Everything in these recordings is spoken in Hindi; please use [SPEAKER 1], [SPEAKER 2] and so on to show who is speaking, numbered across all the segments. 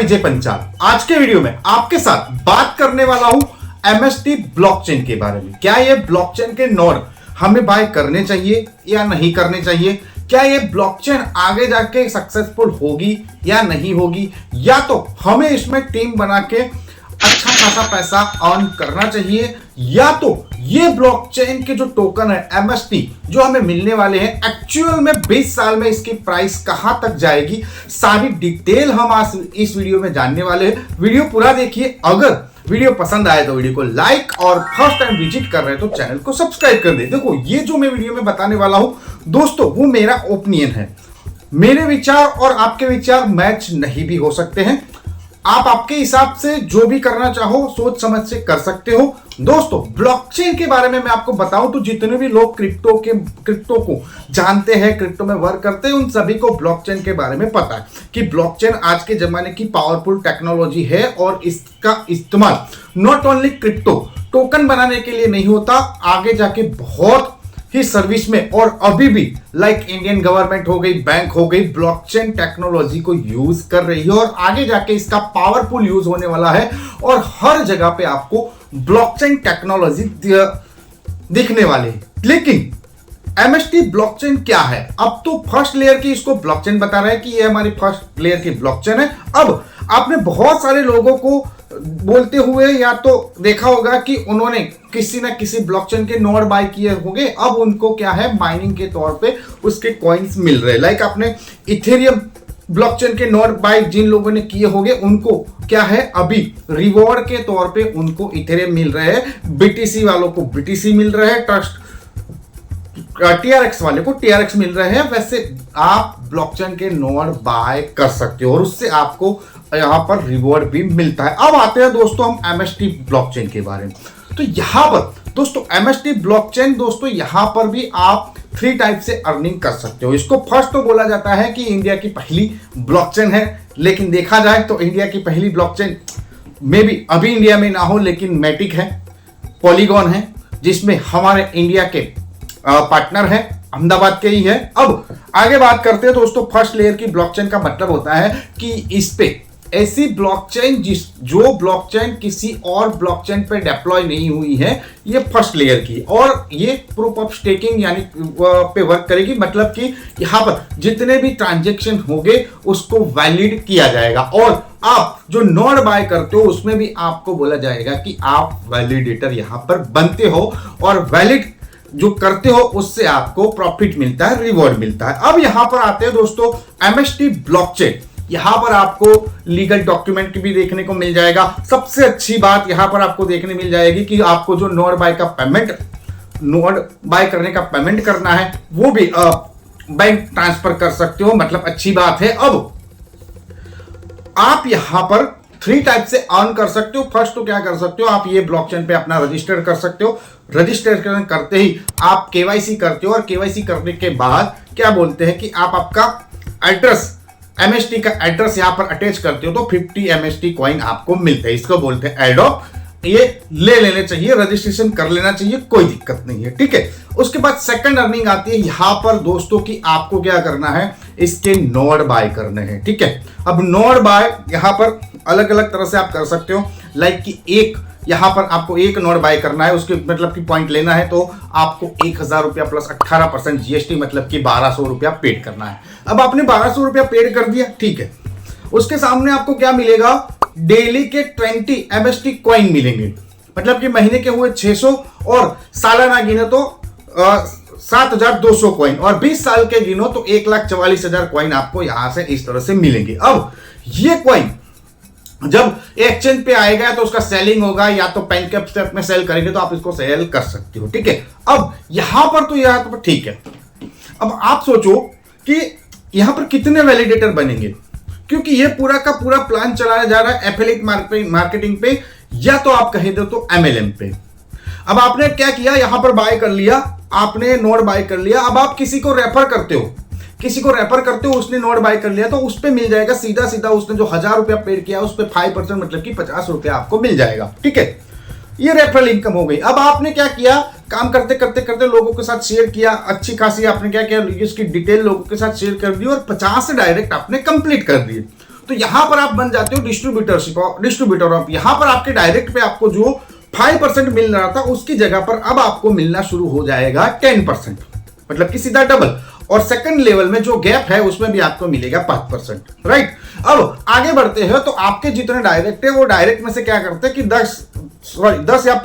[SPEAKER 1] विजय पंचाल। आज के वीडियो में आपके साथ बात करने वाला हूं MST ब्लॉकचेन के बारे में। क्या ये ब्लॉकचेन के नोड हमें बाय करने चाहिए या नहीं करने चाहिए? क्या ये ब्लॉकचेन आगे जाके सक्सेसफुल होगी या नहीं होगी, या तो हमें इसमें टीम बना के अच्छा खासा पैसा अर्न करना चाहिए, या तो ये ब्लॉकचेन के जो टोकन है MST जो हमें मिलने वाले हैं एक्चुअल में 20 साल में इसकी प्राइस कहां तक जाएगी, सारी डिटेल हम आज इस वीडियो में जानने वाले हैं। वीडियो पूरा देखिए। अगर वीडियो पसंद आए तो वीडियो को लाइक और फर्स्ट टाइम विजिट कर रहे हैं तो चैनल को सब्सक्राइब कर दे। देखो, ये जो मैं वीडियो में बताने वाला हूं दोस्तों, वो मेरा ओपिनियन है। मेरे विचार और आपके विचार मैच नहीं भी हो सकते हैं। आप आपके हिसाब से जो भी करना चाहो सोच समझ से कर सकते हो। दोस्तों, ब्लॉकचेन के बारे में मैं आपको बताऊं तो जितने भी लोग क्रिप्टो को जानते हैं, क्रिप्टो में वर्क करते हैं, उन सभी को ब्लॉकचेन के बारे में पता है कि ब्लॉकचेन आज के जमाने की पावरफुल टेक्नोलॉजी है और इसका इस्तेमाल नॉट ओनली क्रिप्टो टोकन बनाने के लिए नहीं होता, आगे जाके बहुत ही सर्विस में और अभी भी लाइक इंडियन गवर्नमेंट हो गई, बैंक हो गई, ब्लॉकचेन टेक्नोलॉजी को यूज कर रही है और आगे जाके इसका पावरफुल यूज होने वाला है और हर जगह पे आपको ब्लॉकचेन टेक्नोलॉजी दिखने वाली है। लेकिन MST ब्लॉकचेन क्या है? अब तो फर्स्ट लेयर की इसको ब्लॉकचेन बता रहा है कि ये हमारी फर्स्ट लेयर की ब्लॉकचेन है। अब आपने बहुत सारे लोगों को बोलते हुए या तो देखा होगा कि उन्होंने किसी ना किसी ब्लॉकचेन के नोड बाय किए होंगे। अब उनको क्या है, माइनिंग के तौर पे उसके कॉइन्स मिल रहे हैं। लाइक आपने इथेरियम ब्लॉकचेन के नोड बाय जिन लोगों ने किए होंगे उनको क्या है, अभी रिवॉर्ड के तौर पे उनको इथेरियम मिल रहे हैं, BTC वालों को BTC मिल रहे हैं, ट्रस्ट TRX वाले को TRX मिल रहे हैं। वैसे आप ब्लॉकचेन के नोड बाय कर सकते हो और उससे आपको यहां पर रिवॉर्ड भी मिलता है। अब आते हैं दोस्तों हम MST ब्लॉकचेन के बारे में। तो यहां पर दोस्तों MST ब्लॉकचेन दोस्तों यहां पर भी आप 3 टाइप से अर्निंग कर सकते हो। इसको फर्स्ट तो बोला जाता है कि इंडिया की पहली ब्लॉकचेन है, लेकिन देखा जाए तो इंडिया की पहली ब्लॉकचेन में भी अभी इंडिया में ना हो, लेकिन मैटिक है, पॉलीगॉन है, जिसमें हमारे इंडिया के पार्टनर है, अहमदाबाद के ही है। अब आगे बात करते हैं दोस्तों, फर्स्ट लेयर की ब्लॉकचेन का मतलब होता है कि इस पे ऐसी ब्लॉकचेन जो ब्लॉकचेन किसी और ब्लॉकचेन पे डिप्लॉय नहीं हुई है, ये फर्स्ट लेयर की, और ये प्रूफ ऑफ स्टेकिंग यानी पे वर्क करेगी। मतलब कि यहां पर जितने भी ट्रांजैक्शन होंगे उसको वैलिड किया जाएगा और आप जो नोड बाय करते हो उसमें भी आपको बोला जाएगा कि आप वैलिडेटर यहां पर बनते हो और वैलिड जो करते हो उससे आपको प्रॉफिट मिलता है, रिवॉर्ड मिलता है। अब यहां पर आते हैं दोस्तों MST ब्लॉकचेन। यहां पर आपको लीगल डॉक्यूमेंट भी देखने को मिल जाएगा। सबसे अच्छी बात यहां पर आपको देखने मिल जाएगी कि आपको जो नोड बाय करने का पेमेंट करना है वो भी बैंक ट्रांसफर कर सकते हो। मतलब अच्छी बात है। अब आप यहां पर 3 टाइप से अर्न कर सकते हो। फर्स्ट तो क्या कर सकते हो, आप ये ब्लॉकचेन पे अपना रजिस्टर कर सकते हो। रजिस्ट्रेशन करते ही आप KYC करते हो और KYC करने के बाद क्या बोलते हैं कि आप आपका एड्रेस, MST का एड्रेस यहां पर अटैच करते हो तो 50 MST कॉइन आपको मिलते हैं। इसको बोलते हैं एडॉप। ये ले लेने चाहिए, रजिस्ट्रेशन कर लेना चाहिए, कोई दिक्कत नहीं है, ठीक है। उसके बाद सेकंड अर्निंग आती है यहां पर दोस्तों कि आपको क्या करना है, इसके नोड बाय करने हैं, ठीक है। अब नोड बाय यहां पर अलग अलग तरह से आप कर सकते हो। लाइक कि एक यहां पर आपको एक नोड बाय करना है, उसके मतलब कि पॉइंट लेना है तो आपको 1000 रुपया प्लस 18% GST मतलब कि 1200 रुपया पेड करना है। अब आपने 1200 रुपया पेड कर दिया, ठीक है। उसके सामने आपको क्या मिलेगा, डेली के 20 MST कॉइन मिलेंगे। मतलब कि महीने के हुए 600 और सालाना गिने तो 7200 कॉइन और 20 साल के गिनो तो 1,44,000 कॉइन आपको यहां से इस तरह से मिलेंगे। अब ये कॉइन जब एक्सचेंज पे आएगा तो उसका सेलिंग होगा, या तो पैनकेप स्टेप में सेल करेंगे तो आप इसको सेल कर सकते हो, ठीक है। अब यहां पर तो यहां पर ठीक है। अब आप सोचो कि यहां पर कितने वैलिडेटर बनेंगे, क्योंकि ये पूरा का पूरा प्लान चलाया जा रहा है एफिलिएट मार्केटिंग पे, या तो आप कहे दो तो MLM पे। अब आपने क्या किया, यहां पर बाय कर लिया, आपने नोड बाय कर लिया। अब आप किसी को रेफर करते हो, उसने नोड बाय कर लिया तो उस पे मिल जाएगा सीधा सीधा, उसने जो 1000 रुपया पेड किया उस पे 5% मतलब कि 50 रुपया आपको मिल जाएगा, ठीक है। ये रेफरल इनकम हो गई। अब आपने क्या किया, काम करते करते करते लोगों के साथ शेयर किया, अच्छी खासी आपने क्या किया, इसकी डिटेल लोगों के साथ शेयर कर दी और 50 से डायरेक्ट आपने कंप्लीट कर दिए। तो यहां पर आप बन जाते हो डिस्ट्रीब्यूटर ऑफ। यहां पर आपके डायरेक्ट पे आपको जो 5% मिल रहा था उसकी जगह पर अब आपको मिलना शुरू हो जाएगा 10%, मतलब कि सीधा डबल। और सेकंड लेवल में जो गैप है उसमें भी आपको मिलेगा 5%, राइट। अब आगे बढ़ते हैं तो आपके जितने डायरेक्ट है वो डायरेक्ट में से क्या करते हैं कि 10 या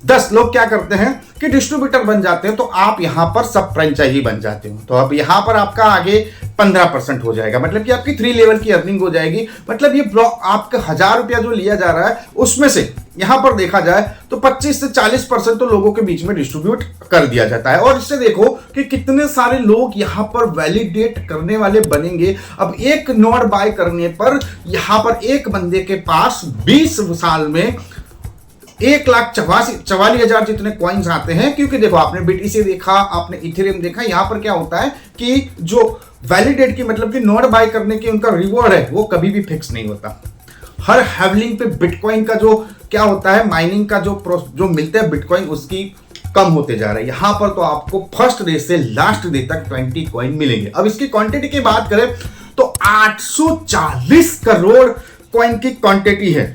[SPEAKER 1] 10 लोग क्या करते हैं कि डिस्ट्रीब्यूटर बन जाते हैं, तो आप यहां पर सब फ्रेंचाइजी बन जाते हो। तो अब यहां पर आपका आगे 15% हो जाएगा, मतलब कि आपकी 3 लेवल की अर्निंग हो जाएगी। मतलब ये ब्लॉक आपका 1000 रुपया जो लिया जा रहा है उसमें से यहां पर देखा जाए तो 25 से 40% तो लोगों के बीच में डिस्ट्रीब्यूट कर दिया जाता है। और इससे देखो कि कितने सारे लोग यहां पर वैलिडेट करने वाले बनेंगे। अब एक नोड बाय करने पर यहां पर एक बंदे के पास 20 साल में 1,44,000 जितने कॉइन्स आते हैं। क्योंकि देखो आपने बीटीसी देखा, आपने इथेरियम देखा, यहां पर क्या होता है कि जो वैलिडेट की मतलब कि नोड बाय करने की उनका रिवॉर्ड है वो कभी भी फिक्स नहीं होता। हर हैवलिंग पे बिटकॉइन का जो क्या होता है, माइनिंग का जो मिलता है बिटकॉइन उसकी कम होते जा रहा है। यहां पर तो आपको फर्स्ट डे से लास्ट डे तक 20 कॉइन मिलेंगे। अब इसकी क्वांटिटी की बात करें तो 840 करोड़ कॉइन की क्वांटिटी है।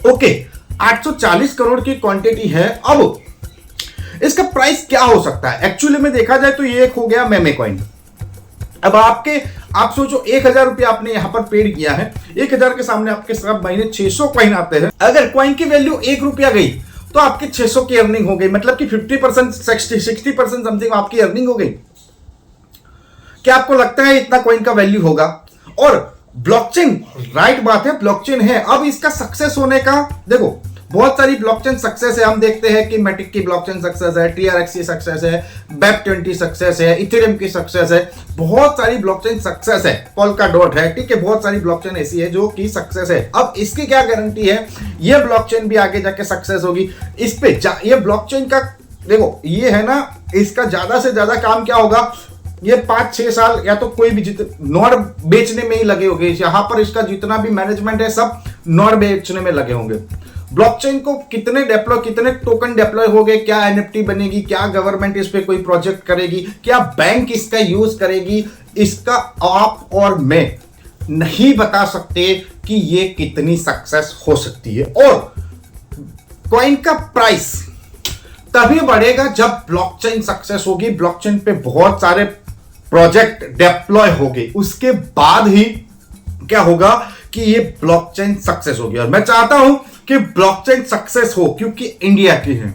[SPEAKER 1] ओके, 840 करोड़ की क्वांटिटी है। अब इसका प्राइस क्या हो सकता है एक्चुअली में देखा जाए तो ये एक हो गया मेमे कॉइन। अब आप सोचो 1000 रुपया आपने यहां पर पेड किया है, 1000 के सामने आपके सब महीने 600 कॉइन आते हैं। अगर कॉइन की वैल्यू 1 रुपया गई तो आपके 600 की अर्निंग हो गई, मतलब कि 50% 60% समथिंग आपकी अर्निंग हो गई। क्या आपको लगता है इतना कॉइन का वैल्यू होगा? और ब्लॉकचेन, राइट बात है, ब्लॉकचेन है। अब इसका सक्सेस होने का देखो बहुत सारी ब्लॉकचेन सक्सेस है। हम देखते हैं कि मैटिक की ब्लॉकचेन सक्सेस है, TRX की सक्सेस है, BEP20 सक्सेस है, इथेरियम की सक्सेस है, बहुत सारी ब्लॉकचेन सक्सेस है, पोल्काडॉट है, ठीक है, बहुत सारी ब्लॉकचेन ऐसी है जो कि सक्सेस है। अब इसकी क्या गारंटी है ये ब्लॉकचेन भी आगे जाके सक्सेस होगी? इस पे ये ब्लॉकचेन का देखो ये है ना, इसका ज्यादा से ज्यादा काम क्या होगा, ये 5-6 साल या तो कोई भी नोड बेचने में ही लगे होंगे। यहां पर इसका जितना भी मैनेजमेंट है सब नोड बेचने में लगे होंगे। ब्लॉकचेन को कितने टोकन डिप्लॉय हो गए, क्या NFT बनेगी, क्या गवर्नमेंट इस पे कोई प्रोजेक्ट करेगी, क्या बैंक इसका यूज करेगी, इसका आप और मैं नहीं बता सकते कि ये कितनी सक्सेस हो सकती है। और कॉइन का प्राइस तभी बढ़ेगा जब ब्लॉकचेन सक्सेस होगी, ब्लॉकचेन पे बहुत सारे प्रोजेक्ट डिप्लॉय होंगे, उसके बाद ही क्या होगा कि ये ब्लॉकचेन सक्सेस होगी। और मैं चाहता हूं कि ब्लॉकचेन सक्सेस हो क्योंकि इंडिया की है।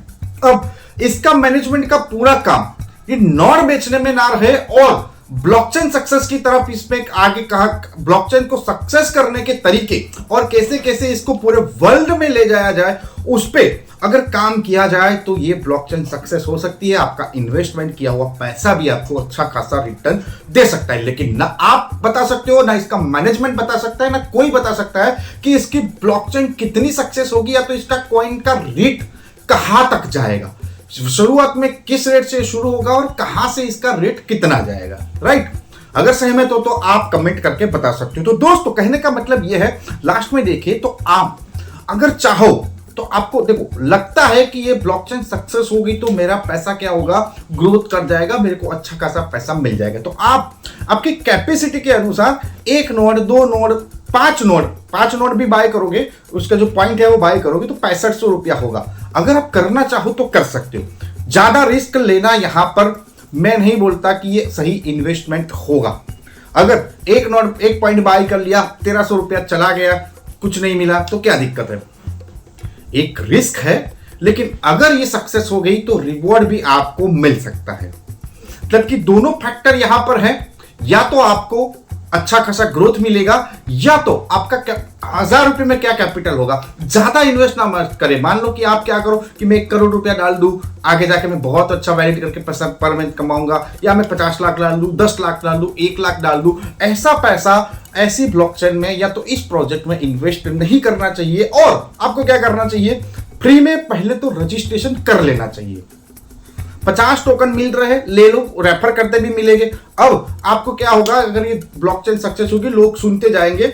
[SPEAKER 1] अब इसका मैनेजमेंट का पूरा काम ये नोड बेचने में ना रहे और ब्लॉकचेन सक्सेस की तरफ इसमें आगे कहा, ब्लॉकचेन को सक्सेस करने के तरीके और कैसे कैसे इसको पूरे वर्ल्ड में ले जाया जाए उस पे अगर काम किया जाए तो ये ब्लॉकचेन सक्सेस हो सकती है। आपका इन्वेस्टमेंट किया हुआ पैसा भी आपको अच्छा खासा रिटर्न दे सकता है, लेकिन ना आप बता सकते हो, ना इसका मैनेजमेंट बता सकता है, ना कोई बता सकता है कि इसकी ब्लॉकचेन कितनी सक्सेस होगी या तो इसका कॉइन का रेट कहां तक जाएगा, शुरुआत में किस रेट से शुरू होगा और कहां से इसका रेट कितना जाएगा, राइट। अगर सहमत हो तो आप कमेंट करके बता सकते हो। तो दोस्तों कहने का मतलब यह है, लास्ट में देखिए तो आप अगर चाहो तो आपको देखो लगता है कि ये ब्लॉकचेन सक्सेस होगी तो मेरा पैसा क्या होगा, ग्रोथ कर जाएगा, मेरे को अच्छा खासा पैसा मिल जाएगा। तो आप आपकी कैपेसिटी के अनुसार 1 नोड 2 नोड 5 नोड भी बाय करोगे, उसका जो पॉइंट है वो बाय करोगे तो 6500 रुपया होगा। अगर आप करना चाहो तो कर सकते हो। ज्यादा रिस्क लेना यहां पर मैं नहीं बोलता कि ये सही इन्वेस्टमेंट होगा। अगर एक पॉइंट बाय कर लिया, 1300 रुपया चला गया, कुछ नहीं मिला तो क्या दिक्कत है, एक रिस्क है। लेकिन अगर ये सक्सेस हो गई तो रिवॉर्ड भी आपको मिल सकता है। मतलब कि दोनों फैक्टर यहां पर है, या तो आपको अच्छा खासा ग्रोथ मिलेगा या तो आपका 1000 रुपए में क्या कैपिटल होगा। ज्यादा इन्वेस्ट ना मत करें। मान लो कि आप क्या करो कि मैं 1 करोड़ रुपया डाल दूं, आगे जाके मैं बहुत अच्छा वैलिड करके पैसा पर मंथ कमाऊंगा, या मैं 50 लाख डाल दूं, 10 लाख डाल दूं, 1 लाख डाल दूं। ऐसा पैसा ऐसी ब्लॉकचेन में या तो इस प्रोजेक्ट में इन्वेस्ट नहीं करना चाहिए। और आपको क्या करना चाहिए, फ्री में पहले तो रजिस्ट्रेशन कर लेना चाहिए। 50 टोकन मिल रहे हैं, ले लो, रेफर करते भी मिलेंगे। अब आपको क्या होगा, अगर ये ब्लॉकचेन सक्सेस होगी, लोग सुनते जाएंगे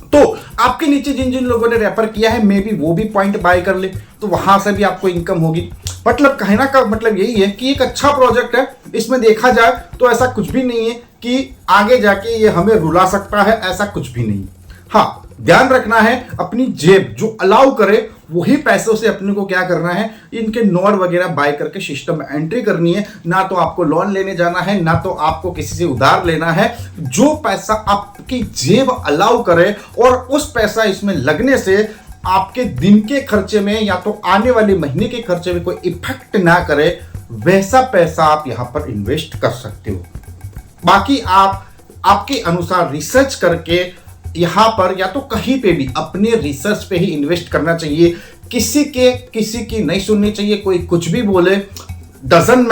[SPEAKER 1] तो आपके नीचे जिन जिन लोगों ने रेफर किया है मे बी वो भी पॉइंट बाय कर ले, तो वहां से भी आपको इनकम होगी। मतलब कहना का मतलब यही है कि एक अच्छा प्रोजेक्ट है, इसमें देखा जाए तो ऐसा कुछ भी नहीं है कि आगे जाके ये हमें रुला सकता है, ऐसा कुछ भी नहीं। हाँ, ध्यान रखना है अपनी जेब जो अलाउ करे वही पैसों से अपने को क्या करना है, इनके नोट वगैरह बाय करके सिस्टम में एंट्री करनी है। ना तो आपको लोन लेने जाना है, ना तो आपको किसी से उधार लेना है। जो पैसा आपकी जेब अलाउ करे और उस पैसा इसमें लगने से आपके दिन के खर्चे में या तो आने वाले महीने के खर्चे में कोई इफेक्ट ना करे, वैसा पैसा आप यहां पर इन्वेस्ट कर सकते हो। बाकी आप आपके अनुसार रिसर्च करके यहां पर या तो कहीं पे भी अपने रिसर्च पे ही इन्वेस्ट करना चाहिए। किसी की नहीं सुननी चाहिए। कोई कुछ भी बोले डजंट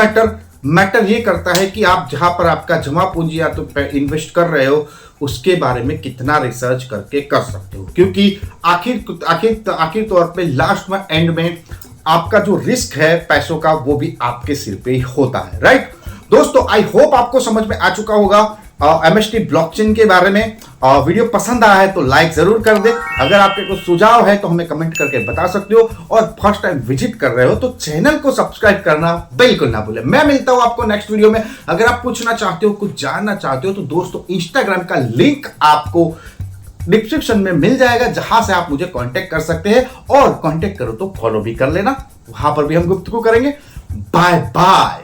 [SPEAKER 1] मैटर ये करता है कि आप जहां पर आपका जमा पूंजी या तो इन्वेस्ट कर रहे हो उसके बारे में कितना रिसर्च करके कर सकते हो, क्योंकि आखिर तौर पे लास्ट में एंड में आपका जो रिस्क है पैसों का वो भी आपके सिर पे ही होता है। राइट दोस्तों, आई होप आपको समझ में आ चुका होगा एमएसटी ब्लॉकचेन के बारे में। वीडियो पसंद आया है तो लाइक जरूर कर दे। अगर आपके कुछ सुझाव है तो हमें कमेंट करके बता सकते हो, और फर्स्ट टाइम विजिट कर रहे हो तो चैनल को सब्सक्राइब करना बिल्कुल ना भूले। मैं मिलता हूं आपको नेक्स्ट वीडियो में। अगर आप पूछना चाहते हो, कुछ जानना चाहते हो तो दोस्तों इंस्टाग्राम का लिंक आपको डिस्क्रिप्शन में मिल जाएगा, जहां से आप मुझे कांटेक्ट कर सकते हैं, और कांटेक्ट करो तो फॉलो भी कर लेना, वहां पर भी हम गुफ्तगू करेंगे। Bye bye.